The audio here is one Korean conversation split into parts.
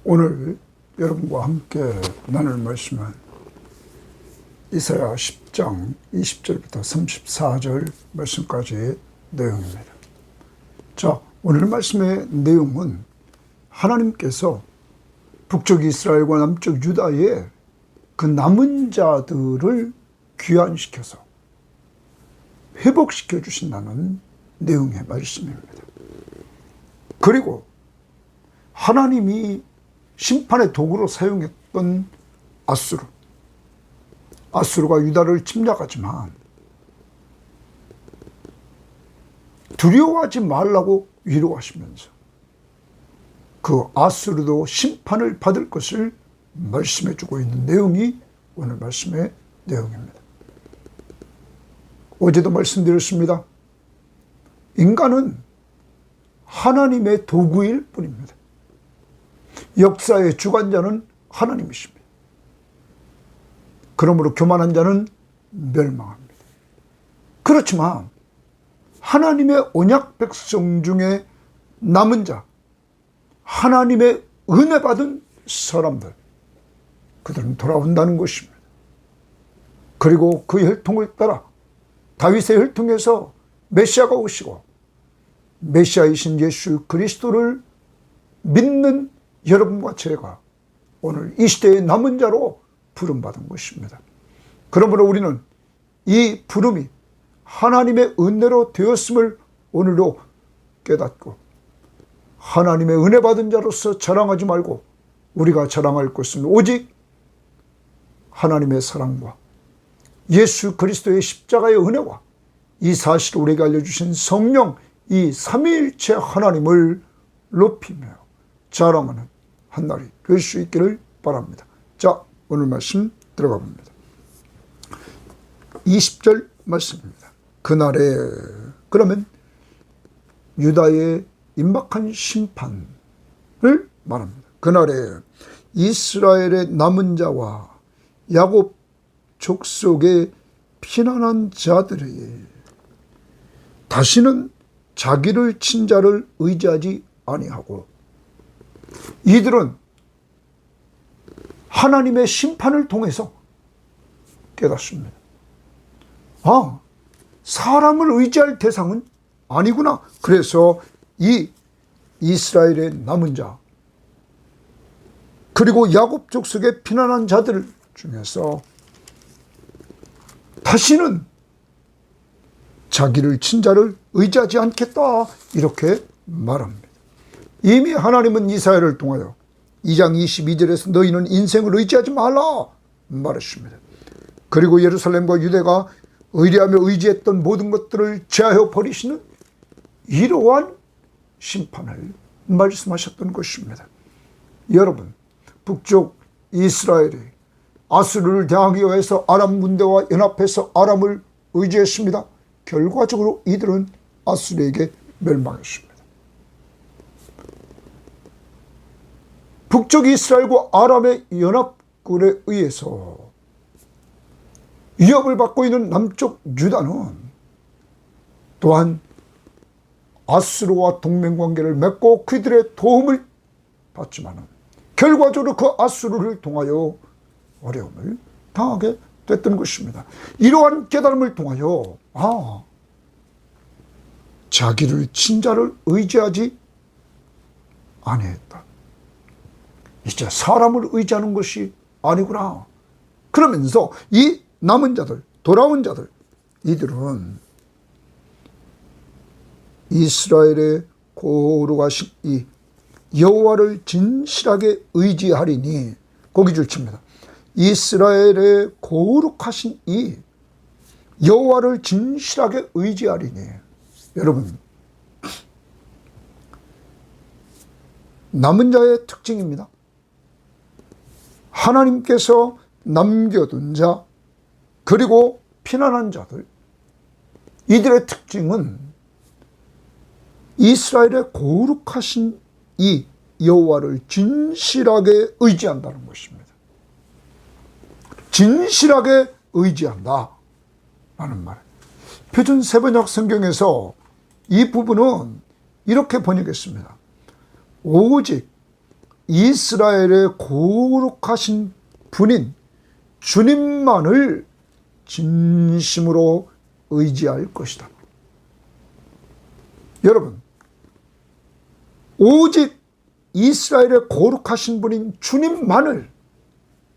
오늘 여러분과 함께 나눌 말씀은 이사야 10장 20절부터 34절 말씀까지의 내용입니다. 자, 오늘 말씀의 내용은 하나님께서 북쪽 이스라엘과 남쪽 유다의 그 남은 자들을 귀환시켜서 회복시켜 주신다는 내용의 말씀입니다. 그리고 하나님이 심판의 도구로 사용했던 아수르가 유다를 침략하지만 두려워하지 말라고 위로하시면서 그 아수르도 심판을 받을 것을 말씀해 주고 있는 내용이 오늘 말씀의 내용입니다. 어제도 말씀드렸습니다. 인간은 하나님의 도구일 뿐입니다. 역사의 주관자는 하나님이십니다. 그러므로 교만한 자는 멸망합니다. 그렇지만 하나님의 언약 백성 중에 남은 자, 하나님의 은혜 받은 사람들, 그들은 돌아온다는 것입니다. 그리고 그 혈통을 따라 다윗의 혈통에서 메시아가 오시고 메시아이신 예수 그리스도를 믿는 여러분과 제가 오늘 이 시대의 남은 자로 부름받은 것입니다. 그러므로 우리는 이 부름이 하나님의 은혜로 되었음을 오늘도 깨닫고 하나님의 은혜 받은 자로서 자랑하지 말고 우리가 자랑할 것은 오직 하나님의 사랑과 예수 그리스도의 십자가의 은혜와 이 사실을 우리에게 알려주신 성령, 이 삼위일체 하나님을 높이며 자랑하는 한 날이 될 수 있기를 바랍니다. 자, 오늘 말씀 들어가 봅니다. 20절 말씀입니다. 그날에, 그러면 유다의 임박한 심판을 말합니다. 그날에 이스라엘의 남은 자와 야곱 족속의 피난한 자들이 다시는 자기를 친 자를 의지하지 아니하고, 이들은 하나님의 심판을 통해서 깨닫습니다. 아, 사람을 의지할 대상은 아니구나. 그래서 이 이스라엘의 남은 자 그리고 야곱 족속의 피난한 자들 중에서 다시는 자기를 친 자를 의지하지 않겠다, 이렇게 말합니다. 이미 하나님은 이사야를 통하여 2장 22절에서 너희는 인생을 의지하지 말라 말했습니다. 그리고 예루살렘과 유대가 의리하며 의지했던 모든 것들을 제하여 버리시는 이러한 심판을 말씀하셨던 것입니다. 여러분, 북쪽 이스라엘이 아수르를 대항하기 위해서 아람 군대와 연합해서 아람을 의지했습니다. 결과적으로 이들은 아수르에게 멸망했습니다. 북쪽 이스라엘과 아람의 연합군에 의해서 위협을 받고 있는 남쪽 유다는 또한 아수르와 동맹관계를 맺고 그들의 도움을 받지만 결과적으로 그 아수르를 통하여 어려움을 당하게 됐던 것입니다. 이러한 깨달음을 통하여 자기를 친 자를 의지하지 아니했다. 이제 사람을 의지하는 것이 아니구나. 그러면서 이 남은 자들, 돌아온 자들, 이들은 이스라엘의 거룩하신 이 여호와를 진실하게 의지하리니, 거기 줄칩니다. 이스라엘의 거룩하신 이 여호와를 진실하게 의지하리니. 여러분, 남은 자의 특징입니다. 하나님께서 남겨둔 자 그리고 피난한 자들, 이들의 특징은 이스라엘의 거룩하신 이 여호와를 진실하게 의지한다는 것입니다. 진실하게 의지한다 라는 말. 표준 세번역 성경에서 이 부분은 이렇게 번역했습니다. 오직 이스라엘의 거룩하신 분인 주님만을 진심으로 의지할 것이다. 여러분, 오직 이스라엘의 거룩하신 분인 주님만을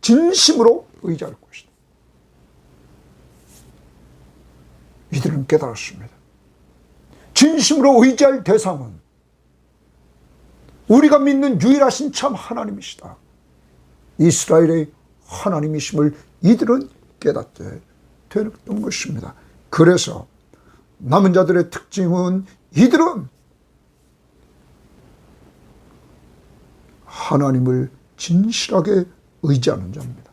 진심으로 의지할 것이다. 이들은 깨달았습니다. 진심으로 의지할 대상은 우리가 믿는 유일하신 참 하나님이시다. 이스라엘의 하나님이심을 이들은 깨닫게 되었던 것입니다. 그래서 남은 자들의 특징은 이들은 하나님을 진실하게 의지하는 자입니다.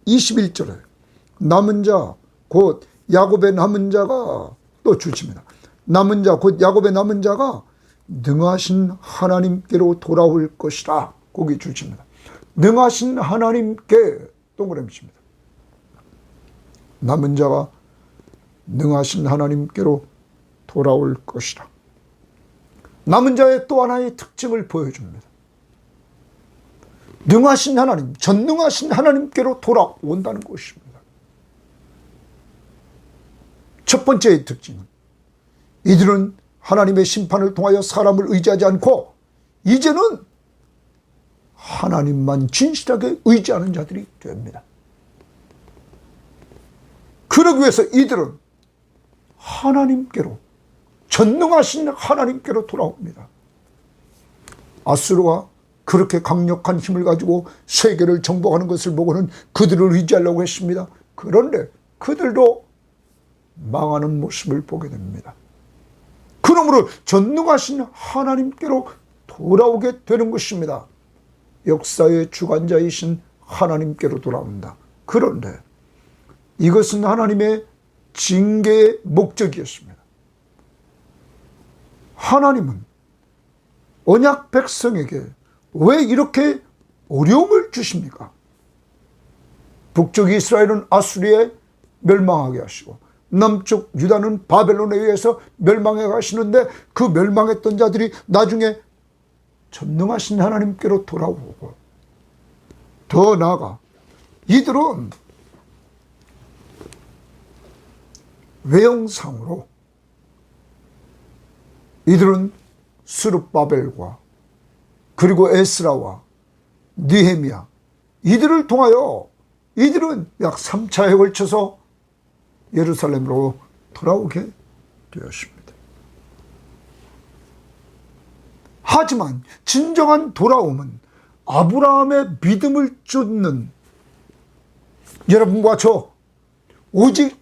21절에 남은 자 곧 야곱의 남은 자가 또 주십니다. 남은 자 곧 야곱의 남은 자가 능하신 하나님께로 돌아올 것이라 거기 주십니다. 능하신 하나님께 동그라미 칩니다. 남은 자가 능하신 하나님께로 돌아올 것이라. 남은 자의 또 하나의 특징을 보여줍니다. 능하신 하나님, 전능하신 하나님께로 돌아온다는 것입니다. 첫 번째의 특징은 이들은 하나님의 심판을 통하여 사람을 의지하지 않고 이제는 하나님만 진실하게 의지하는 자들이 됩니다. 그러기 위해서 이들은 하나님께로, 전능하신 하나님께로 돌아옵니다. 아수르가 그렇게 강력한 힘을 가지고 세계를 정복하는 것을 보고는 그들을 의지하려고 했습니다. 그런데 그들도 망하는 모습을 보게 됩니다. 그러므로 전능하신 하나님께로 돌아오게 되는 것입니다. 역사의 주관자이신 하나님께로 돌아온다. 그런데 이것은 하나님의 징계의 목적이었습니다. 하나님은 언약 백성에게 왜 이렇게 어려움을 주십니까? 북쪽 이스라엘은 아수리에 멸망하게 하시고 남쪽 유다는 바벨론에 의해서 멸망해 가시는데 그 멸망했던 자들이 나중에 전능하신 하나님께로 돌아오고 더 나아가 이들은 외형상으로 이들은 스룹바벨과 그리고 에스라와 느헤미야 이들을 통하여 이들은 약 3차에 걸쳐서 예루살렘으로 돌아오게 되었습니다. 하지만 진정한 돌아옴은 아브라함의 믿음을 쫓는 여러분과 저 오직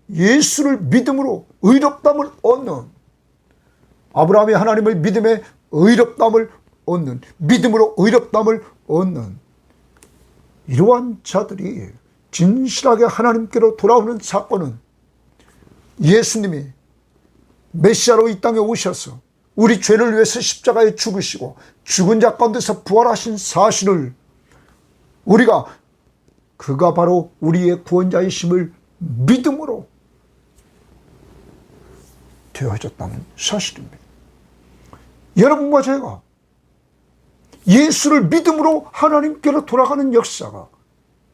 예수를 믿음으로 의롭다함을 얻는 아브라함이 하나님을 믿음의 의롭다함을 얻는 믿음으로 의롭다함을 얻는 이러한 자들이 진실하게 하나님께로 돌아오는 사건은 예수님이 메시아로 이 땅에 오셔서 우리 죄를 위해서 십자가에 죽으시고 죽은 자 가운데서 부활하신 사실을 우리가 그가 바로 우리의 구원자이심을 믿음으로 되어졌다는 사실입니다. 여러분과 제가 예수를 믿음으로 하나님께로 돌아가는 역사가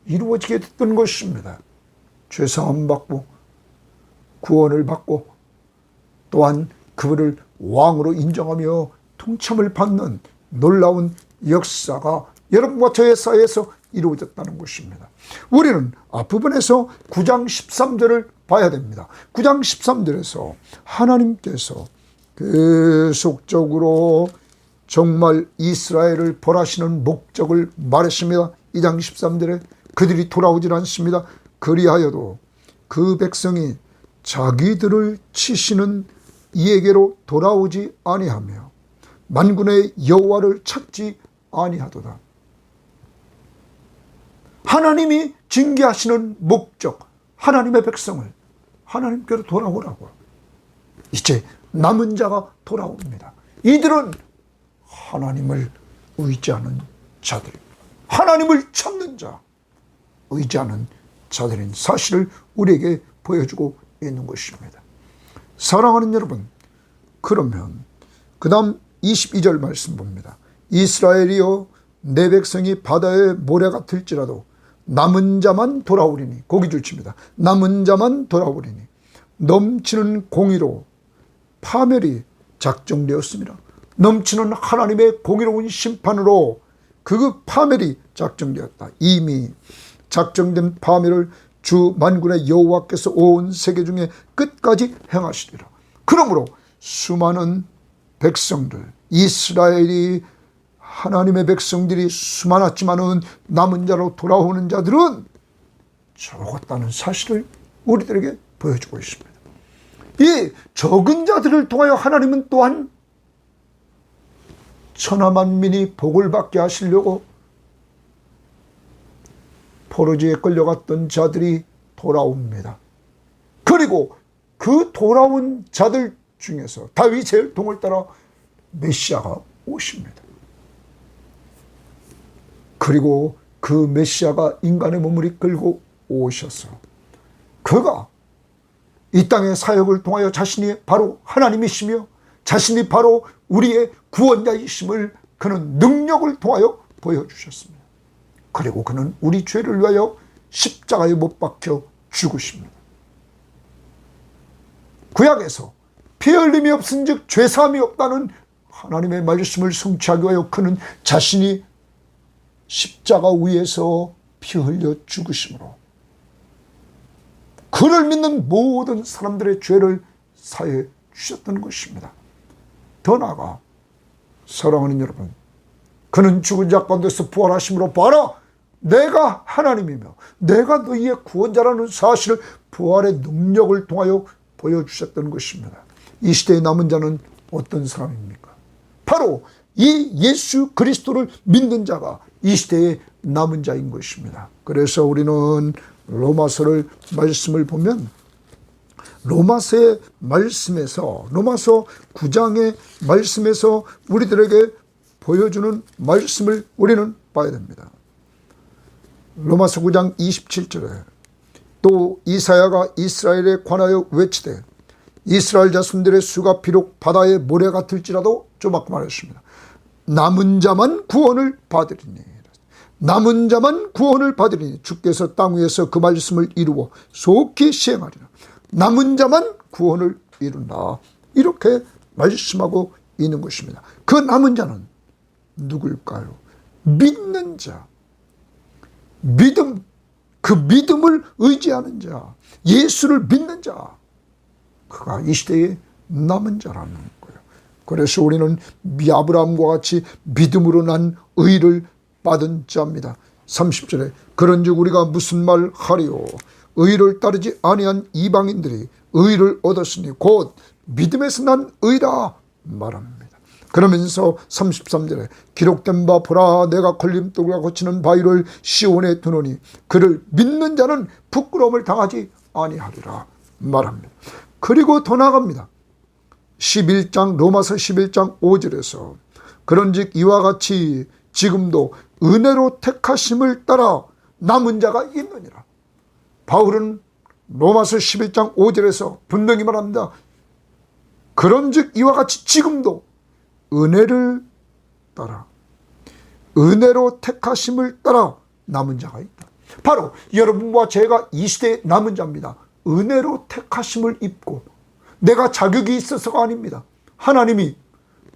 이루어지게 됐던 것입니다. 죄사함 받고 구원을 받고 또한 그분을 왕으로 인정하며 통참을 받는 놀라운 역사가 여러분과 저의 사이에서 이루어졌다는 것입니다. 우리는 앞부분에서 9장 13절을 봐야 됩니다. 9장 13절에서 하나님께서 계속적으로 정말 이스라엘을 벌하시는 목적을 말했습니다. 2장 13절에 그들이 돌아오질 않습니다. 그리하여도 그 백성이 자기들을 치시는 이에게로 돌아오지 아니하며 만군의 여호와를 찾지 아니하도다. 하나님이 징계하시는 목적, 하나님의 백성을 하나님께로 돌아오라고. 이제 남은 자가 돌아옵니다. 이들은 하나님을 의지하는 자들입니다. 하나님을 찾는 자, 의지하는 자들인 사실을 우리에게 보여주고 있는 것입니다. 사랑하는 여러분, 그러면 그 다음 22절 말씀 봅니다. 이스라엘이여 내 백성이 바다의 모래 같을지라도 남은 자만 돌아오리니, 고기 줄칩니다. 남은 자만 돌아오리니 넘치는 공의로 파멸이 작정되었습니다. 넘치는 하나님의 공의로운 심판으로 그 파멸이 작정되었다. 이미 작정된 파멸을 주 만군의 여호와께서 온 세계 중에 끝까지 행하시리라. 그러므로 수많은 백성들, 이스라엘이 하나님의 백성들이 수많았지만은 남은 자로 돌아오는 자들은 적었다는 사실을 우리들에게 보여주고 있습니다. 이 적은 자들을 통하여 하나님은 또한 천하만민이 복을 받게 하시려고 포로지에 끌려갔던 자들이 돌아옵니다. 그리고 그 돌아온 자들 중에서 다윗의 혈통을 따라 메시아가 오십니다. 그리고 그 메시아가 인간의 몸을 이끌고 오셔서 그가 이 땅의 사역을 통하여 자신이 바로 하나님이시며 자신이 바로 우리의 구원자이심을 그는 능력을 통하여 보여주셨습니다. 그리고 그는 우리 죄를 위하여 십자가에 못 박혀 죽으십니다. 구약에서 피 흘림이 없은즉 죄사함이 없다는 하나님의 말씀을 성취하기 위하여 그는 자신이 십자가 위에서 피 흘려 죽으심으로 그를 믿는 모든 사람들의 죄를 사해 주셨던 것입니다. 더 나아가 사랑하는 여러분, 그는 죽은 자 가운데서 부활하심으로 봐라, 내가 하나님이며 내가 너희의 구원자라는 사실을 부활의 능력을 통하여 보여주셨던 것입니다. 이 시대의 남은 자는 어떤 사람입니까? 바로 이 예수 그리스도를 믿는 자가 이 시대의 남은 자인 것입니다. 그래서 우리는 로마서를 말씀을 보면 로마서의 말씀에서, 로마서 9장의 말씀에서 우리들에게 보여주는 말씀을 우리는 봐야 됩니다. 로마서 9장 27절에 또 이사야가 이스라엘에 관하여 외치되 이스라엘 자손들의 수가 비록 바다의 모래 같을지라도 조막 말했습니다. 남은 자만 구원을 받으리니, 남은 자만 구원을 받으리니 주께서 땅 위에서 그 말씀을 이루어 속히 시행하리라. 남은 자만 구원을 이룬다. 이렇게 말씀하고 있는 것입니다. 그 남은 자는 누굴까요? 믿는 자, 믿음, 그 믿음을 의지하는 자, 예수를 믿는 자, 그가 이 시대의 남은 자라는 거예요. 그래서 우리는 아브라함과 같이 믿음으로 난 의를 받은 자입니다. 30절에 그런즉 우리가 무슨 말 하리요? 의를 따르지 아니한 이방인들이 의를 얻었으니 곧 믿음에서 난 의라 말합니다. 그러면서 33절에 기록된 바 보라, 내가 걸림돌과 거치는 바위를 시온에 두노니 그를 믿는 자는 부끄러움을 당하지 아니하리라 말합니다. 그리고 더 나아갑니다. 11장 로마서 11장 5절에서 그런즉 이와 같이 지금도 은혜로 택하심을 따라 남은 자가 있느니라. 바울은 로마서 11장 5절에서 분명히 말합니다. 그런즉 이와 같이 지금도 은혜를 따라, 은혜로 택하심을 따라 남은 자가 있다. 바로 여러분과 제가 이 시대의 남은 자입니다. 은혜로 택하심을 입고 내가 자격이 있어서가 아닙니다. 하나님이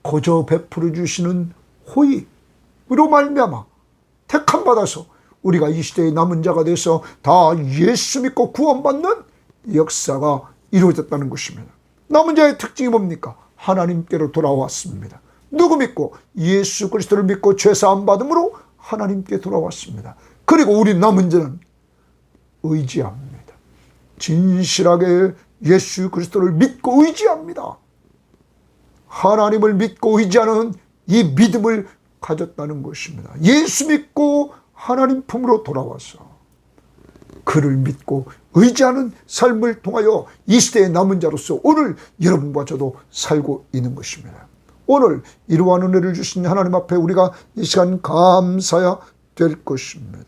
거저 베풀어 주시는 호의로 말미암아 택함 받아서 우리가 이 시대의 남은 자가 돼서 다 예수 믿고 구원받는 역사가 이루어졌다는 것입니다. 남은 자의 특징이 뭡니까? 하나님께로 돌아왔습니다. 누구 믿고? 예수 그리스도를 믿고 죄사함 받음으로 하나님께 돌아왔습니다. 그리고 우리 남은 자는 의지합니다. 진실하게 예수 그리스도를 믿고 의지합니다. 하나님을 믿고 의지하는 이 믿음을 가졌다는 것입니다. 예수 믿고 하나님 품으로 돌아와서 그를 믿고 의지하는 삶을 통하여 이 시대의 남은 자로서 오늘 여러분과 저도 살고 있는 것입니다. 오늘 이러한 은혜를 주신 하나님 앞에 우리가 이 시간 감사해야 될 것입니다.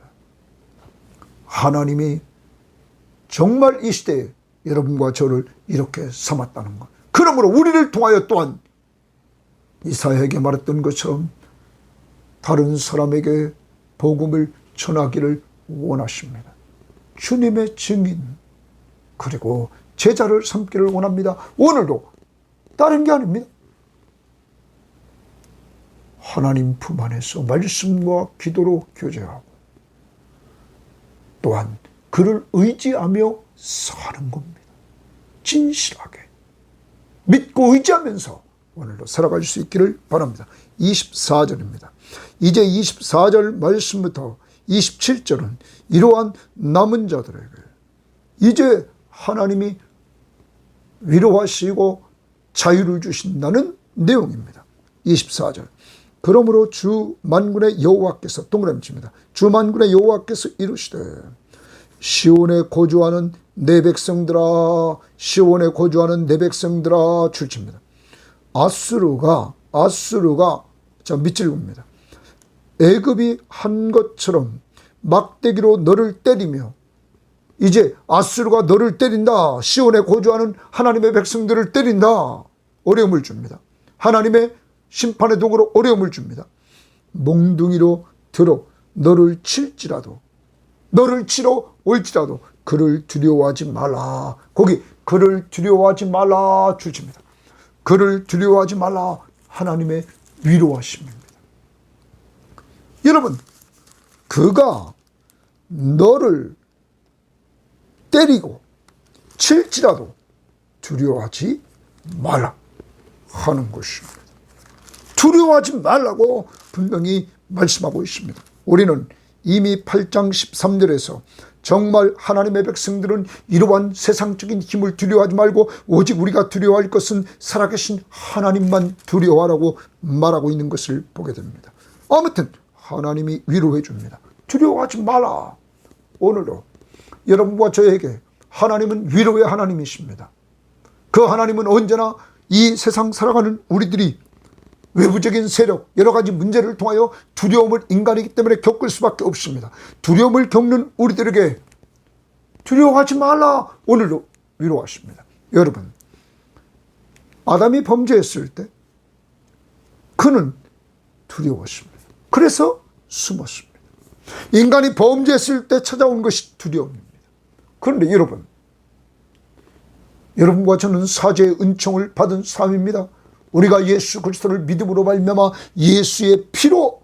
하나님이 정말 이 시대에 여러분과 저를 이렇게 삼았다는 것. 그러므로 우리를 통하여 또한 이사야에게 말했던 것처럼 다른 사람에게 복음을 전하기를 원하십니다. 주님의 증인 그리고 제자를 삼기를 원합니다. 오늘도 다른 게 아닙니다. 하나님 품 안에서 말씀과 기도로 교제하고 또한 그를 의지하며 사는 겁니다. 진실하게 믿고 의지하면서 오늘도 살아갈 수 있기를 바랍니다. 24절입니다. 이제 24절 말씀부터 27절은 이러한 남은 자들에게 이제 하나님이 위로하시고 자유를 주신다는 내용입니다. 24절. 그러므로 주 만군의 여호와께서 동그라미 칩니다. 주 만군의 여호와께서 이르시되 시온에 거주하는 내 백성들아, 시온에 거주하는 내 백성들아 줄칩니다. 아수르가 자 밑줄입니다. 애굽이 한 것처럼 막대기로 너를 때리며 이제 아수르가 너를 때린다. 시온에 거주하는 하나님의 백성들을 때린다. 어려움을 줍니다. 하나님의 심판의 도구로 어려움을 줍니다. 몽둥이로 들어 너를 칠지라도 너를 치러 올지라도 그를 두려워하지 말라. 거기 그를 두려워하지 말라 주십니다. 그를 두려워하지 말라. 하나님의 위로하심입니다. 여러분, 그가 너를 때리고 칠지라도 두려워하지 말라 하는 것입니다. 두려워하지 말라고 분명히 말씀하고 있습니다. 우리는 이미 8장 13절에서 정말 하나님의 백성들은 이러한 세상적인 힘을 두려워하지 말고 오직 우리가 두려워할 것은 살아계신 하나님만 두려워하라고 말하고 있는 것을 보게 됩니다. 아무튼 하나님이 위로해 줍니다. 두려워하지 마라. 오늘도 여러분과 저에게 하나님은 위로의 하나님이십니다. 그 하나님은 언제나 이 세상 살아가는 우리들이 외부적인 세력, 여러 가지 문제를 통하여 두려움을 인간이기 때문에 겪을 수밖에 없습니다. 두려움을 겪는 우리들에게 두려워하지 말라. 오늘도 위로하십니다. 여러분, 아담이 범죄했을 때 그는 두려웠습니다. 그래서 숨었습니다. 인간이 범죄했을 때 찾아온 것이 두려움입니다. 그런데 여러분과 저는 사죄의 은총을 받은 사람입니다. 우리가 예수 그리스도를 믿음으로 말미암아 예수의 피로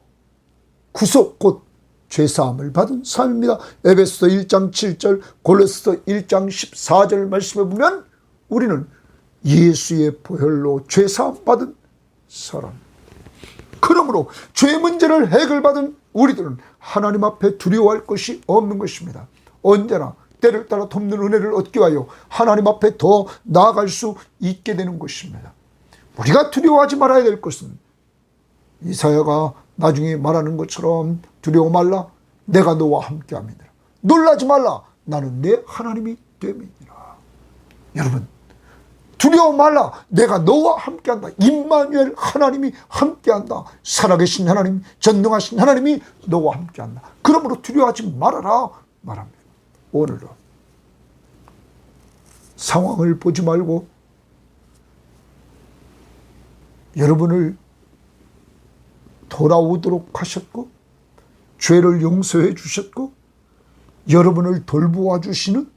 구속 곧 죄사함을 받은 사람입니다. 에베소서 1장 7절, 골로새서 1장 14절 말씀에 보면 우리는 예수의 보혈로 죄사함 받은 사람. 그러므로 죄 문제를 해결받은 우리들은 하나님 앞에 두려워할 것이 없는 것입니다. 언제나 때를 따라 돕는 은혜를 얻기 위하여 하나님 앞에 더 나아갈 수 있게 되는 것입니다. 우리가 두려워하지 말아야 될 것은 이사야가 나중에 말하는 것처럼 두려워 말라. 내가 너와 함께함이니라. 놀라지 말라. 나는 내 하나님이 됨이니라. 여러분, 두려워 말라. 내가 너와 함께한다. 임마누엘 하나님이 함께한다. 살아계신 하나님, 전능하신 하나님이 너와 함께한다. 그러므로 두려워하지 말아라 말합니다. 오늘도 상황을 보지 말고 여러분을 돌아오도록 하셨고 죄를 용서해 주셨고 여러분을 돌보아 주시는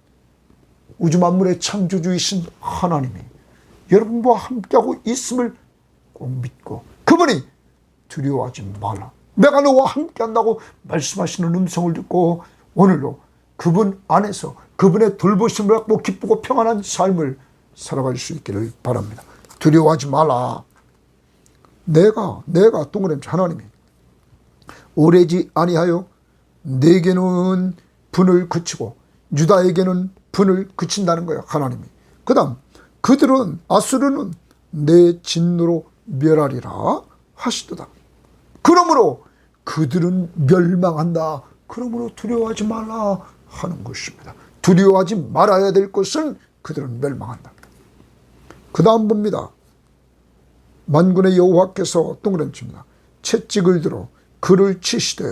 우주 만물의 창조주이신 하나님이 여러분과 함께하고 있음을 꼭 믿고 그분이 두려워하지 말라. 내가 너와 함께한다고 말씀하시는 음성을 듣고 오늘도 그분 안에서 그분의 돌보심을 받고 기쁘고 평안한 삶을 살아갈 수 있기를 바랍니다. 두려워하지 말라. 내가 동그라미 하나님이 오래지 아니하여 내게는 분을 그치고 유다에게는 분을 그친다는 거예요. 하나님이. 그 다음 그들은 아수르는 내 진노로 멸하리라 하시도다. 그러므로 그들은 멸망한다. 그러므로 두려워하지 말라 하는 것입니다. 두려워하지 말아야 될 것은 그들은 멸망한다. 그 다음 봅니다. 만군의 여호와께서 동그라미 칩니다. 채찍을 들어 그를 치시되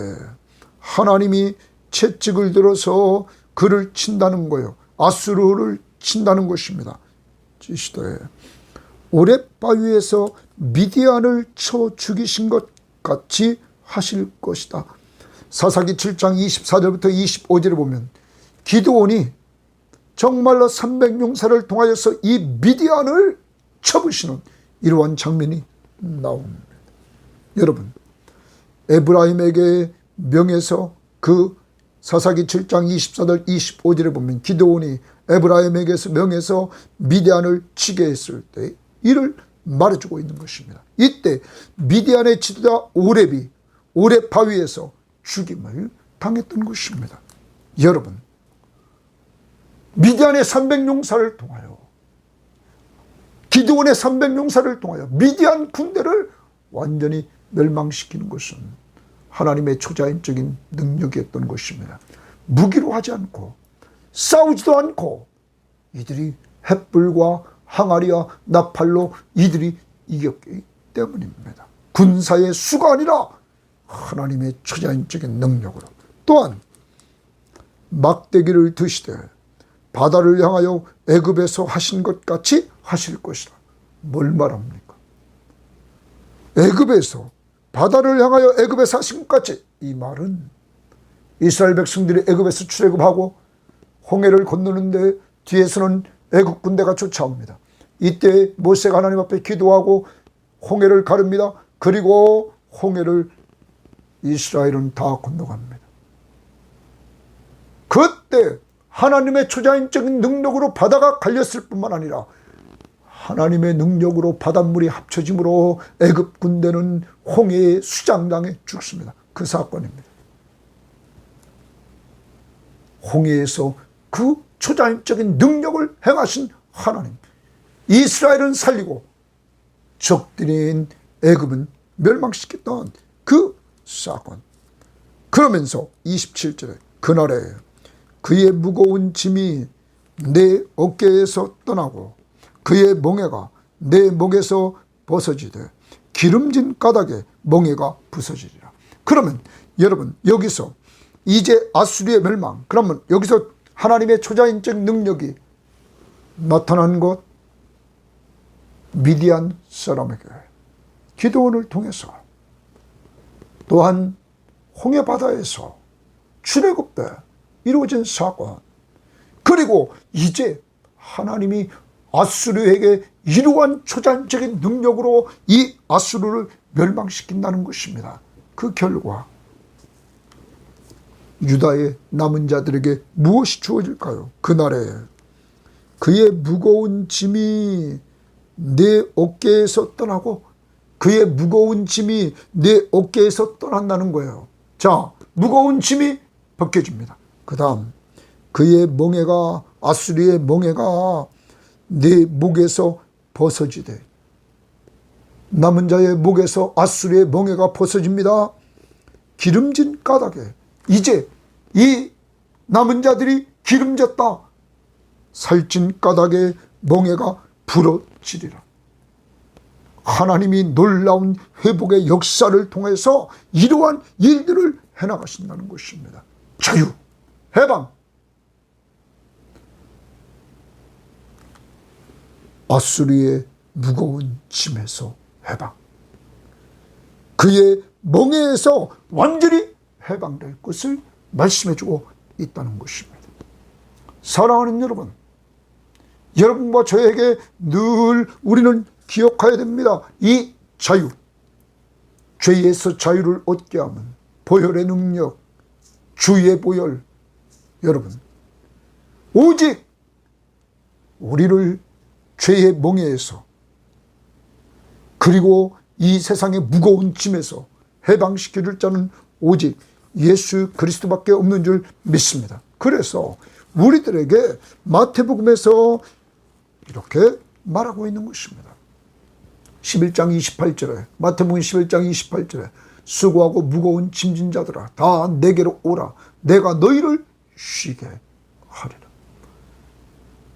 하나님이 채찍을 들어서 그를 친다는 거예요. 아수르를 친다는 것입니다. 치시되 오랫바위에서 미디안을 쳐 죽이신 것 같이 하실 것이다. 사사기 7장 24절부터 25절에 보면 기드온이 정말로 300용사를 통하여서 이 미디안을 쳐부시는 이러한 장면이 나옵니다. 여러분, 에브라임에게 명해서 그 사사기 7장 24절 25절에 보면 기드온이 에브라임에게서 명해서 미디안을 치게 했을 때 이를 말해주고 있는 것입니다. 이때 미디안의 지도자 오렙이 오렙 바위에서 죽임을 당했던 것입니다. 여러분, 미디안의 300용사를 통하여 기드온의 300용사를 통하여 미디안 군대를 완전히 멸망시키는 것은 하나님의 초자연적인 능력이었던 것입니다. 무기로 하지 않고 싸우지도 않고 이들이 횃불과 항아리와 나팔로 이들이 이겼기 때문입니다. 군사의 수가 아니라 하나님의 초자연적인 능력으로. 또한 막대기를 드시되 바다를 향하여 애굽에서 하신 것 같이 하실 것이다. 뭘 말합니까? 애굽에서 바다를 향하여 애굽에서 하신 것 같이. 이 말은 이스라엘 백성들이 애굽에서 출애굽하고 홍해를 건너는데 뒤에서는 애굽 군대가 쫓아옵니다. 이때 모세가 하나님 앞에 기도하고 홍해를 가릅니다. 그리고 홍해를 이스라엘은 다 건너갑니다. 그때 하나님의 초자연적인 능력으로 바다가 갈렸을 뿐만 아니라 하나님의 능력으로 바닷물이 합쳐짐으로 애굽 군대는 홍해의 수장당해 죽습니다. 그 사건입니다. 홍해에서 그 초자연적인 능력을 행하신 하나님, 이스라엘은 살리고 적들인 애굽은 멸망시켰던 그 사건. 그러면서 27절에 그날에 그의 무거운 짐이 내 어깨에서 떠나고 그의 멍에가 내 목에서 벗어지되 기름진 가닥에 멍에가 부서지리라. 그러면 여러분, 여기서 이제 아수리의 멸망, 그러면 여기서 하나님의 초자연적 능력이 나타난 것, 미디안 사람에게 기드온을 통해서, 또한 홍해 바다에서 출애굽 때 이루어진 사건, 그리고 이제 하나님이 아수르에게 이러한 초자연적인 능력으로 이 아수르를 멸망시킨다는 것입니다. 그 결과 유다의 남은 자들에게 무엇이 주어질까요? 그날에 그의 무거운 짐이 내 어깨에서 떠나고, 그의 무거운 짐이 내 어깨에서 떠난다는 거예요. 자, 무거운 짐이 벗겨집니다. 그 다음 그의 멍에가, 아수리의 멍에가 내 목에서 벗어지되, 남은 자의 목에서 아수리의 멍에가 벗어집니다. 기름진 가닥에, 이제 이 남은 자들이 기름졌다. 살찐 가닥에 멍에가 부러지리라. 하나님이 놀라운 회복의 역사를 통해서 이러한 일들을 해나가신다는 것입니다. 자유, 해방. 아수리의 무거운 짐에서 해방. 그의 멍에에서 완전히 해방될 것을 말씀해주고 있다는 것입니다. 사랑하는 여러분, 여러분과 저에게 늘 우리는 기억해야 됩니다. 이 자유, 죄에서 자유를 얻게 하면 보혈의 능력, 주의 보혈. 여러분, 오직 우리를 죄의 멍에에서, 그리고 이 세상의 무거운 짐에서 해방시켜줄 자는 오직 예수 그리스도밖에 없는 줄 믿습니다. 그래서 우리들에게 마태복음에서 이렇게 말하고 있는 것입니다. 11장 28절에, 마태복음 11장 28절에 수고하고 무거운 짐진 자들아 다 내게로 오라, 내가 너희를 쉬게 하리라.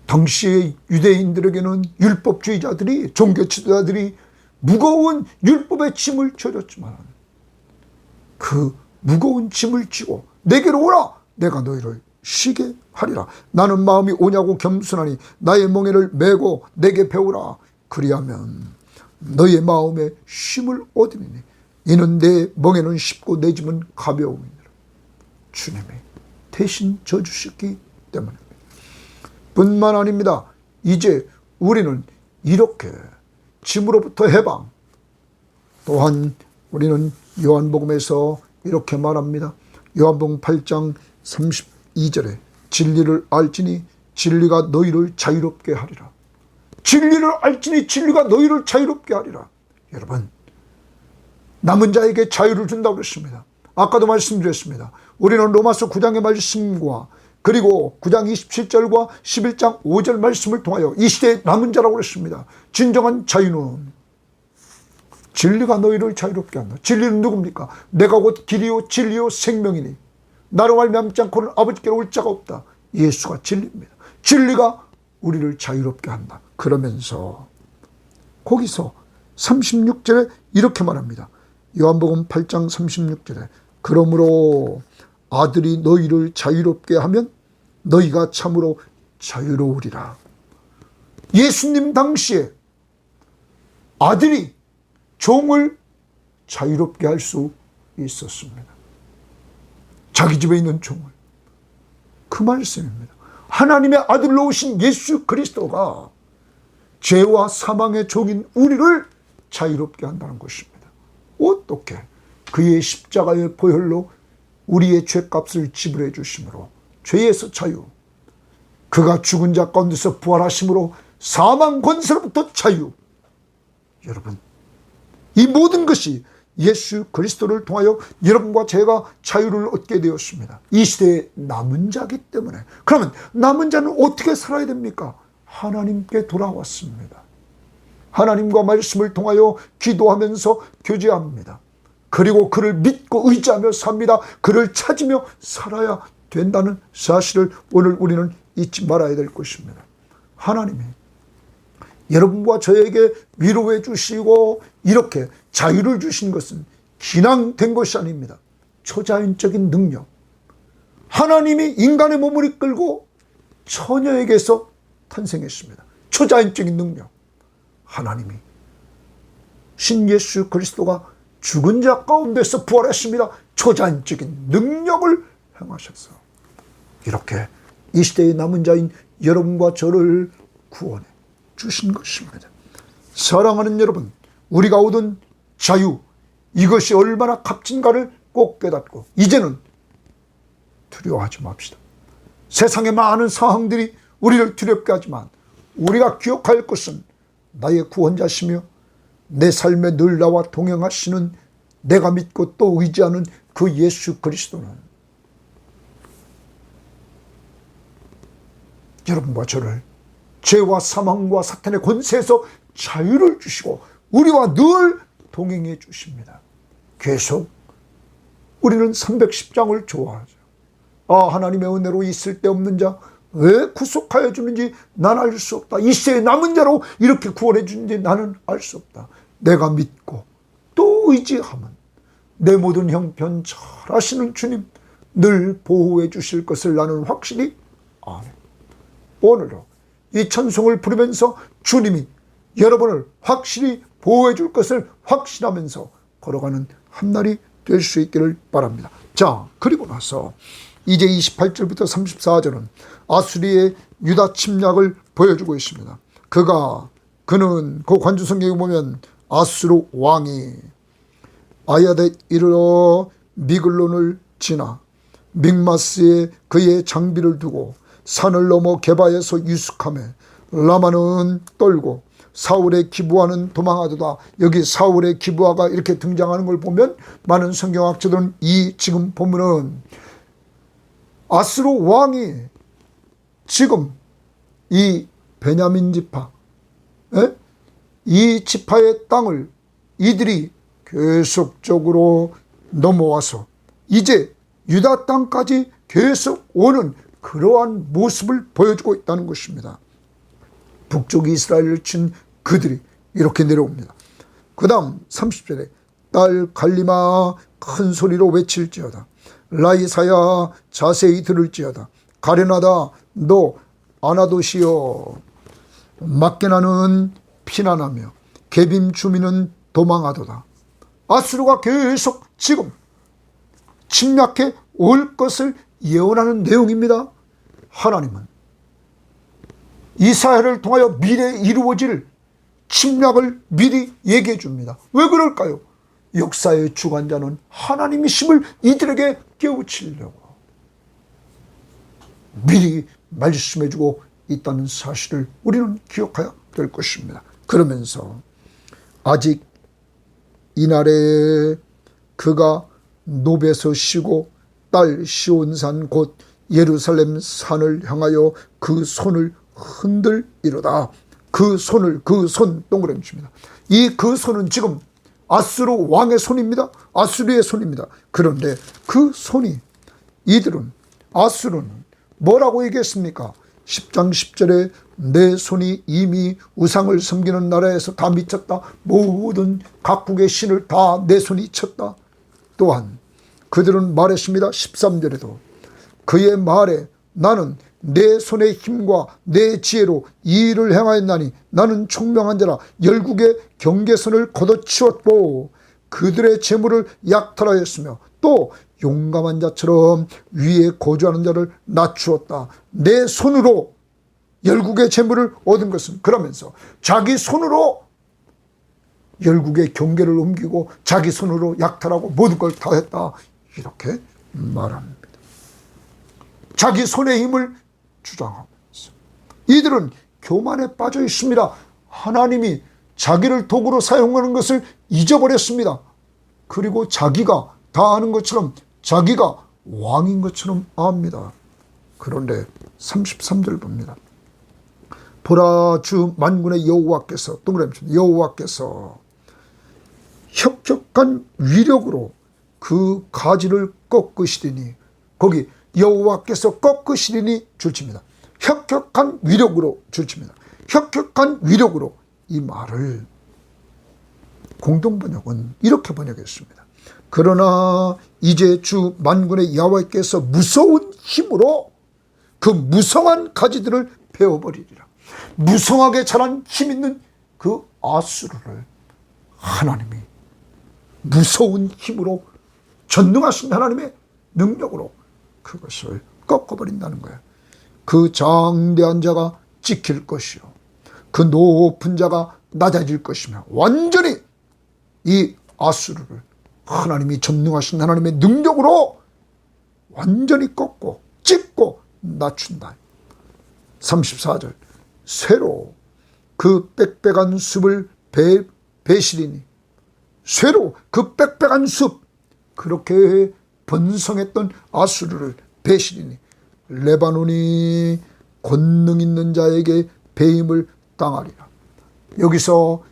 당시의 유대인들에게는 율법주의자들이, 종교 지도자들이 무거운 율법의 짐을 져줬지만 그 무거운 짐을 지고 내게로 오라, 내가 너희를 쉬게 하리라. 나는 마음이 오냐고 겸손하니 나의 멍에를 메고 내게 배우라. 그리하면 너의 마음에 쉼을 얻으리니 이는 내 멍에는 쉽고 내 짐은 가벼움이니라. 주님이 대신 져주셨기 때문입니다. 뿐만 아닙니다. 이제 우리는 이렇게 짐으로부터 해방, 또한 우리는 요한복음에서 이렇게 말합니다. 요한복음 8장 32절에 진리를 알지니 진리가 너희를 자유롭게 하리라. 진리를 알지니 진리가 너희를 자유롭게 하리라. 여러분, 남은 자에게 자유를 준다고 그랬습니다. 아까도 말씀드렸습니다. 우리는 로마서 9장의 말씀과 그리고 9장 27절과 11장 5절 말씀을 통하여 이 시대의 남은 자라고 그랬습니다. 진정한 자유는 진리가 너희를 자유롭게 한다. 진리는 누굽니까? 내가 곧 길이요 진리요 생명이니 나로 말미암지 않고는 아버지께로 올 자가 없다. 예수가 진리입니다. 진리가 우리를 자유롭게 한다. 그러면서 거기서 36절에 이렇게 말합니다. 요한복음 8장 36절에 그러므로 아들이 너희를 자유롭게 하면 너희가 참으로 자유로우리라. 예수님 당시에 아들이 종을 자유롭게 할 수 있었습니다. 자기 집에 있는 종을. 그 말씀입니다. 하나님의 아들로 오신 예수 그리스도가 죄와 사망의 종인 우리를 자유롭게 한다는 것입니다. 어떻게? 그의 십자가의 보혈로 우리의 죄값을 지불해 주심으로 죄에서 자유, 그가 죽은 자 가운데서 부활하심으로 사망 권세로부터 자유. 여러분, 이 모든 것이 예수 그리스도를 통하여 여러분과 제가 자유를 얻게 되었습니다. 이 시대의 남은 자이기 때문에. 그러면 남은 자는 어떻게 살아야 됩니까? 하나님께 돌아왔습니다. 하나님과 말씀을 통하여 기도하면서 교제합니다. 그리고 그를 믿고 의지하며 삽니다. 그를 찾으며 살아야 된다는 사실을 오늘 우리는 잊지 말아야 될 것입니다. 하나님이 여러분과 저에게 위로해 주시고 이렇게 자유를 주신 것은 기낭된 것이 아닙니다. 초자연적인 능력. 하나님이 인간의 몸을 이끌고 처녀에게서 탄생했습니다. 초자연적인 능력. 하나님이 신 예수 그리스도가 죽은 자 가운데서 부활했습니다. 초자연적인 능력을 행하셔서 이렇게 이 시대의 남은 자인 여러분과 저를 구원해 주신 것입니다. 사랑하는 여러분, 우리가 얻은 자유, 이것이 얼마나 값진가를 꼭 깨닫고 이제는 두려워하지 맙시다. 세상의 많은 상황들이 우리를 두렵게 하지만 우리가 기억할 것은 나의 구원자시며 내 삶에 늘 나와 동행하시는, 내가 믿고 또 의지하는 그 예수 그리스도는 여러분과 저를 죄와 사망과 사탄의 권세에서 자유를 주시고 우리와 늘 동행해 주십니다. 계속 우리는 310장을 좋아하죠. 하나님의 은혜로 있을 데 없는 자 왜 구속하여 주는지 난 알 수 없다. 이 시대의 남은 자로 이렇게 구원해 주는지 나는 알 수 없다. 내가 믿고 또 의지하면 내 모든 형편 잘 아시는 주님 늘 보호해 주실 것을 나는 확실히 아네. 오늘도 이 찬송을 부르면서 주님이 여러분을 확실히 보호해 줄 것을 확신하면서 걸어가는 한날이 될 수 있기를 바랍니다. 자, 그리고 나서 이제 28절부터 34절은 아수리의 유다 침략을 보여주고 있습니다. 그는 그 관주성경에 보면 아수르 왕이 아야데 이르러 미글론을 지나 믹마스에 그의 장비를 두고 산을 넘어 게바에서 유숙하며 라마는 떨고 사울의 기브아는 도망하도다. 여기 사울의 기브아가 이렇게 등장하는 걸 보면 많은 성경학자들은 이 지금 보면은 아수르 왕이 지금 이 베냐민 지파, 이 지파의 땅을 이들이 계속적으로 넘어와서 이제 유다 땅까지 계속 오는 그러한 모습을 보여주고 있다는 것입니다. 북쪽 이스라엘을 친 그들이 이렇게 내려옵니다. 그 다음 30절에 딸 갈리마 큰 소리로 외칠지어다. 라이사야 자세히 들을지어다. 가련하다 너 아나도시여. 막게나는 피난하며 게빔 주민은 도망하도다. 아수르가 계속 지금 침략해 올 것을 예언하는 내용입니다. 하나님은 이스라엘을 통하여 미래에 이루어질 침략을 미리 얘기해 줍니다. 왜 그럴까요? 역사의 주관자는 하나님이심을 이들에게 깨우치려고 미리 말씀해 주고 있다는 사실을 우리는 기억해야 될 것입니다. 그러면서 아직 이날에 그가 노베에서 쉬고 딸 시온산 곧 예루살렘 산을 향하여 그 손을 흔들이로다. 그 손 동그라미 칩니다. 이 그 손은 지금 아수르 왕의 손입니다. 아수르의 손입니다. 그런데 그 손이 이들은 아수르는 뭐라고 얘기했습니까? 10장 10절에 내 손이 이미 우상을 섬기는 나라에서 다 미쳤다. 모든 각국의 신을 다 내 손이 쳤다. 또한 그들은 말했습니다. 13절에도 그의 말에 나는 내 손의 힘과 내 지혜로 이 일을 행하였나니 나는 총명한 자라. 열국의 경계선을 걷어치웠고 그들의 재물을 약탈하였으며 또 용감한 자처럼 위에 거주하는 자를 낮추었다. 내 손으로 열국의 재물을 얻은 것은, 그러면서 자기 손으로 열국의 경계를 옮기고 자기 손으로 약탈하고 모든 걸 다 했다. 이렇게 말합니다. 자기 손의 힘을 주장하면서 이들은 교만에 빠져 있습니다. 하나님이 자기를 도구로 사용하는 것을 잊어버렸습니다. 그리고 자기가 다 아는 것처럼 자기가 왕인 것처럼 압니다. 그런데 33절 봅니다. 보라, 주 만군의 여호와께서, 동그라미 칩니다. 여호와께서 혁혁한 위력으로 그 가지를 꺾으시리니, 거기 여호와께서 꺾으시리니 줄칩니다. 혁혁한 위력으로 줄칩니다. 혁혁한 위력으로. 이 말을 공동번역은 이렇게 번역했습니다. 그러나 이제 주 만군의 여호와께서 무서운 힘으로 그 무성한 가지들을 베어버리리라. 무성하게 자란 힘 있는 그 아수르를 하나님이 무서운 힘으로, 전능하신 하나님의 능력으로 그것을 꺾어버린다는 거예요. 그 장대한 자가 찍힐 것이요 그 높은 자가 낮아질 것이며 완전히 이 아수르를 하나님이 전능하신 하나님의 능력으로 완전히 꺾고 찢고 낮춘다. 34절 쇠로 그 빽빽한 숲을 베시리니, 쇠로 그 빽빽한 숲, 그렇게 번성했던 아수르를 베시리니 레바논이 권능 있는 자에게 배임을 당하리라. 여기서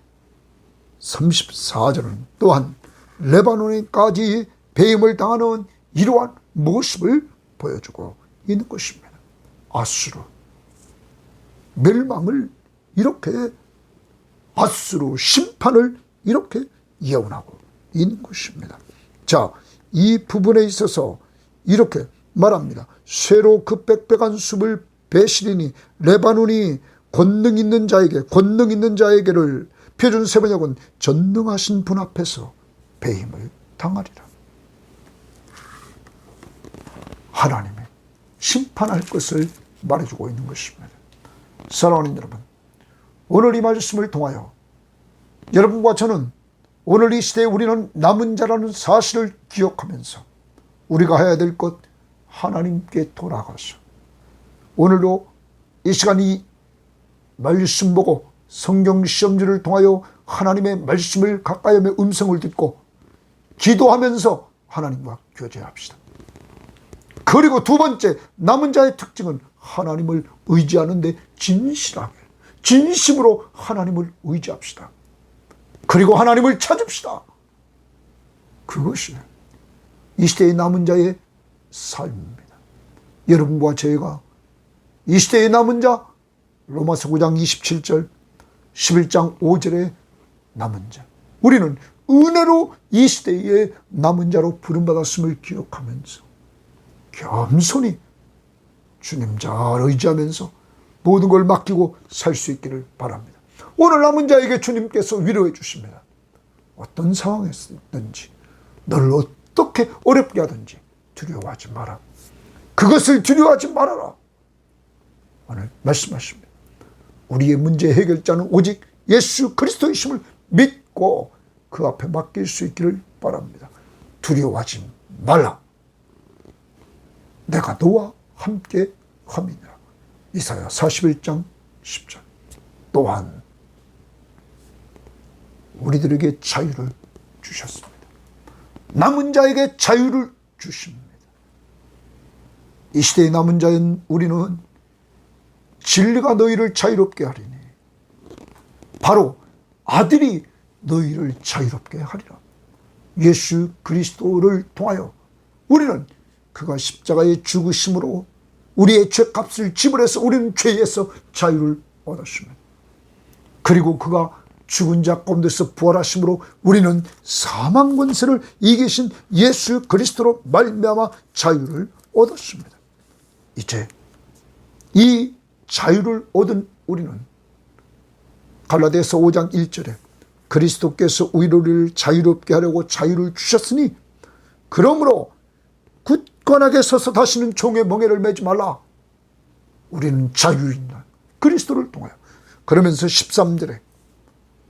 34절은 또한 레바논까지 배임을 당하는 이러한 모습을 보여주고 있는 것입니다. 아수르 멸망을 이렇게, 아수르 심판을 이렇게 예언하고 있는 것입니다. 자, 이 부분에 있어서 이렇게 말합니다. 쇠로 그 빽빽한 숲을 베시리니 레바논이 권능 있는 자에게를 표준 세번역은 전능하신 분 앞에서 배임을 당하리라. 하나님이 심판할 것을 말해주고 있는 것입니다. 사랑하는 여러분, 오늘 이 말씀을 통하여 여러분과 저는 오늘 이 시대에 우리는 남은 자라는 사실을 기억하면서 우리가 해야 될 것, 하나님께 돌아가서 오늘도 이 시간 이 말씀 보고 성경 시험지를 통하여 하나님의 말씀을 가까이 하며 음성을 듣고 기도하면서 하나님과 교제합시다. 그리고 두 번째, 남은 자의 특징은 하나님을 의지하는데 진실하게, 진심으로 하나님을 의지합시다. 그리고 하나님을 찾읍시다. 그것이 이 시대의 남은 자의 삶입니다. 여러분과 저희가 이 시대의 남은 자, 로마서 9장 27절, 11장 5절의 남은 자, 우리는 은혜로 이 시대의 남은 자로 부름받았음을 기억하면서 겸손히 주님 잘 의지하면서 모든 걸 맡기고 살 수 있기를 바랍니다. 오늘 남은 자에게 주님께서 위로해 주십니다. 어떤 상황이었든지 너를 어떻게 어렵게 하든지 두려워하지 마라. 그것을 두려워하지 말아라. 오늘 말씀하십니다. 우리의 문제 해결자는 오직 예수 그리스도이심을 믿고 그 앞에 맡길 수 있기를 바랍니다. 두려워하지 말라. 내가 너와 함께 함이니라. 이사야 41장 10절. 또한 우리들에게 자유를 주셨습니다. 남은 자에게 자유를 주십니다. 이 시대의 남은 자인 우리는 진리가 너희를 자유롭게 하리니 바로 아들이 너희를 자유롭게 하리라. 예수 그리스도를 통하여 우리는 그가 십자가의 죽으심으로 우리의 죄값을 지불해서 우리는 죄에서 자유를 얻었습니다. 그리고 그가 죽은 자 가운데서 부활하심으로 우리는 사망 권세를 이기신 예수 그리스도로 말미암아 자유를 얻었습니다. 이제 이 자유를 얻은 우리는 갈라디아서 5장 1절에 그리스도께서 우리를 자유롭게 하려고 자유를 주셨으니 그러므로 굳건하게 서서 다시는 종의 멍에를 매지 말라. 우리는 자유인다. 그리스도를 통하여. 그러면서 13절에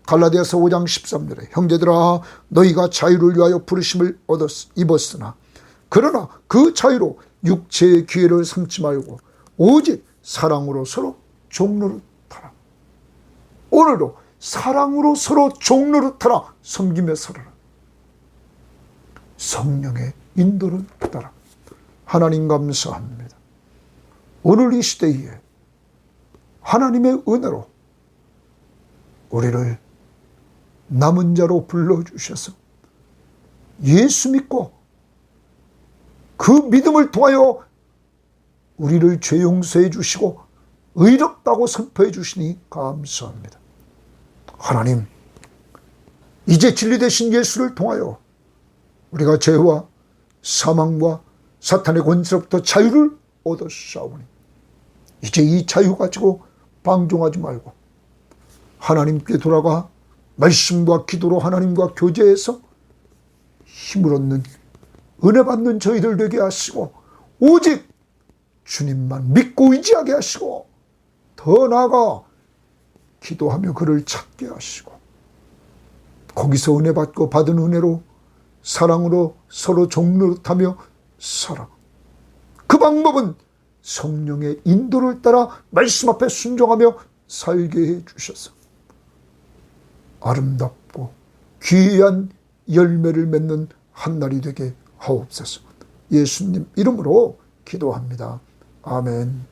갈라디아서 5장 13절에 형제들아 너희가 자유를 위하여 부르심을 입었으나 그러나 그 자유로 육체의 기회를 삼지 말고 오직 사랑으로 서로 종노릇하라. 오늘도 사랑으로 서로 종노릇하라. 섬기며 살아라. 성령의 인도를 따라. 하나님 감사합니다. 오늘 이 시대에 하나님의 은혜로 우리를 남은 자로 불러주셔서 예수 믿고 그 믿음을 통하여 우리를 죄 용서해 주시고 의롭다고 선포해 주시니 감사합니다. 하나님, 이제 진리 되신 예수를 통하여 우리가 죄와 사망과 사탄의 권세로부터 자유를 얻었사오니 이제 이 자유 가지고 방종하지 말고 하나님께 돌아가 말씀과 기도로 하나님과 교제해서 힘을 얻는 은혜 받는 저희들 되게 하시고 오직 주님만 믿고 의지하게 하시고 더 나아가 기도하며 그를 찾게 하시고 거기서 은혜 받고 받은 은혜로 사랑으로 서로 종노릇하며 살아. 그 방법은 성령의 인도를 따라 말씀 앞에 순종하며 살게 해 주셔서 아름답고 귀한 열매를 맺는 한 날이 되게 하옵소서. 예수님 이름으로 기도합니다. 아멘.